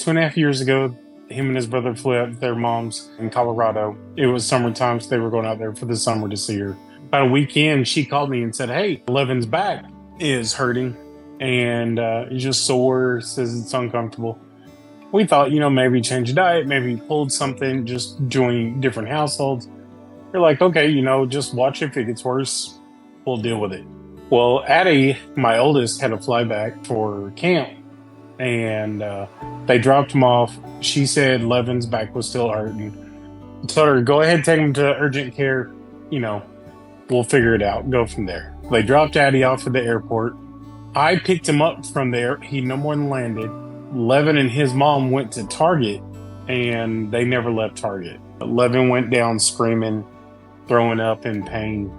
2.5 years ago, him and his brother flew out to their mom's in Colorado. It was summertime, so they were going out there for the summer to see her. About a weekend, she called me and said, "Hey, Levin's back is hurting, and he's just sore, says it's uncomfortable." We thought, maybe change the diet, maybe pulled something, just join different households. We're like, okay, just watch if it gets worse, we'll deal with it. Well, Addie, my oldest, had a flyback for camp, and they dropped him off. She said Levin's back was still hurting. I told her, go ahead, take him to urgent care. We'll figure it out, go from there. They dropped Addie off at the airport. I picked him up from there. He no more than landed. Levin and his mom went to Target, and they never left Target. Levin went down screaming, throwing up in pain,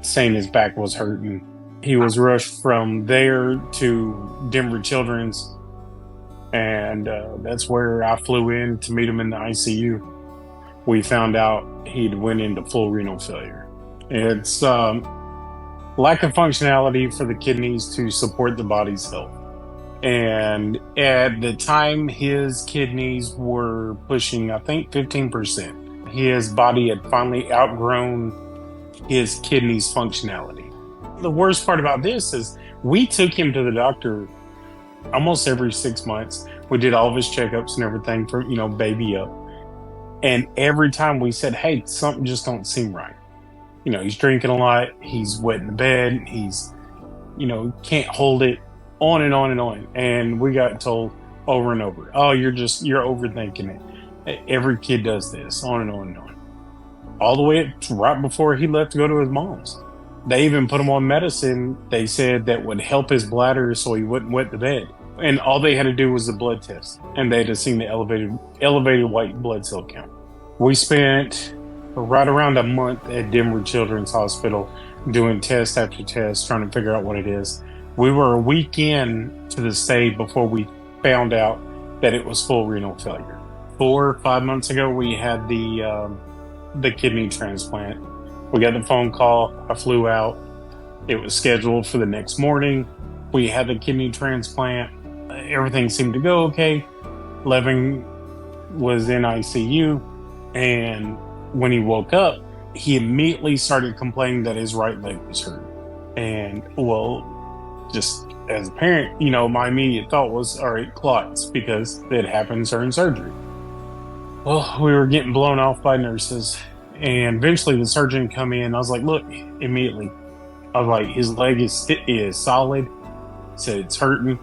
saying his back was hurting. He was rushed from there to Denver Children's, and that's where I flew in to meet him in the ICU. We found out he'd went into full renal failure. It's lack of functionality for the kidneys to support the body's health. And at the time, his kidneys were pushing, I think, 15%. His body had finally outgrown his kidneys' functionality. The worst part about this is we took him to the doctor almost every 6 months. We did all of his checkups and everything from, baby up. And every time we said, hey, something just don't seem right. He's drinking a lot. He's wet in the bed. He's, can't hold it, on and on and on. And we got told over and over, oh, you're overthinking it. Every kid does this, on and on and on. All the way right before he left to go to his mom's. They even put him on medicine, they said, that would help his bladder so he wouldn't wet the bed. And all they had to do was a blood test. And they had seen the elevated white blood cell count. We spent right around a month at Denver Children's Hospital doing test after test, trying to figure out what it is. We were a week in to the stay before we found out that it was full renal failure. 4 or 5 months ago, we had the kidney transplant. We got the phone call. I flew out. It was scheduled for the next morning. We had the kidney transplant. Everything seemed to go okay. Levin was in ICU, and when he woke up, he immediately started complaining that his right leg was hurt. And, just as a parent, my immediate thought was, all right, clots, because it happens during surgery. Well, we were getting blown off by nurses, and eventually the surgeon come in. I was like, look, immediately. I was like, his leg is solid. Said it's hurting.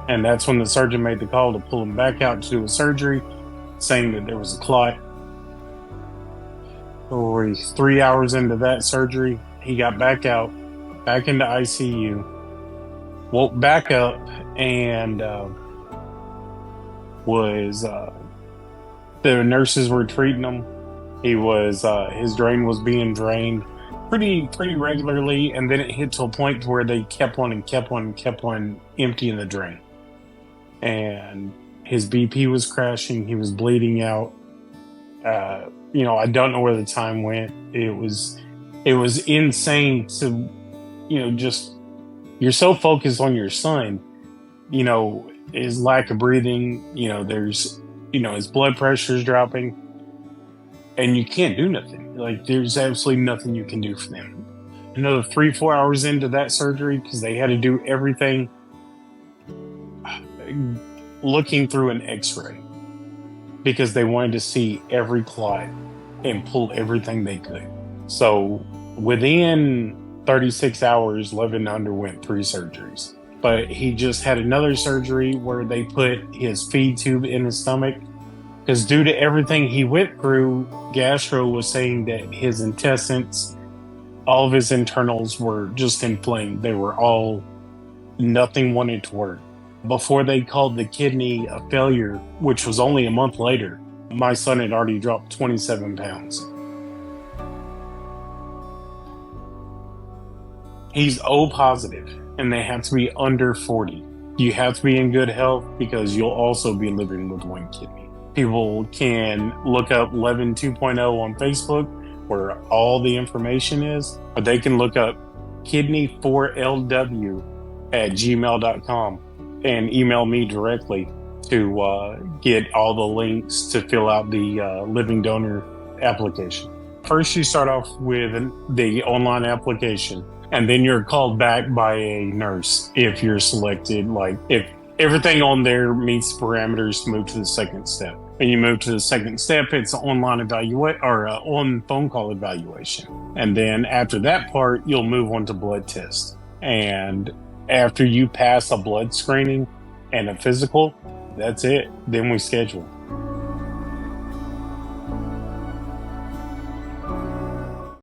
And that's when the surgeon made the call to pull him back out to do a surgery, saying that there was a clot. 3 hours into that surgery, he got back out, back into ICU, woke back up, and the nurses were treating him. He was his drain was being drained pretty regularly, and then it hit to a point where they kept on emptying the drain, and his BP was crashing. He was bleeding out. I don't know where the time went. It was insane to, just, you're so focused on your son, his lack of breathing, there's, his blood pressure is dropping, and you can't do nothing. Like, there's absolutely nothing you can do for them. Another 3-4 hours into that surgery, because they had to do everything looking through an x-ray, because they wanted to see every clot and pull everything they could. So within 36 hours, Levin underwent 3 surgeries. But he just had another surgery where they put his feed tube in his stomach, because due to everything he went through, gastro was saying that his intestines, all of his internals were just inflamed. They were all, nothing wanted to work. Before they called the kidney a failure, which was only a month later, my son had already dropped 27 pounds. He's O positive, and they have to be under 40. You have to be in good health, because you'll also be living with one kidney. People can look up Levin 2.0 on Facebook, where all the information is, or they can look up kidney4lw at gmail.com and email me directly to get all the links to fill out the living donor application. First, you start off with the online application, and then you're called back by a nurse if you're selected. Like if everything on there meets parameters to move to the second step. And you move to the second step, it's online evaluate or on phone call evaluation. And then after that part, you'll move on to blood test. And after you pass a blood screening and a physical, that's it. Then we schedule.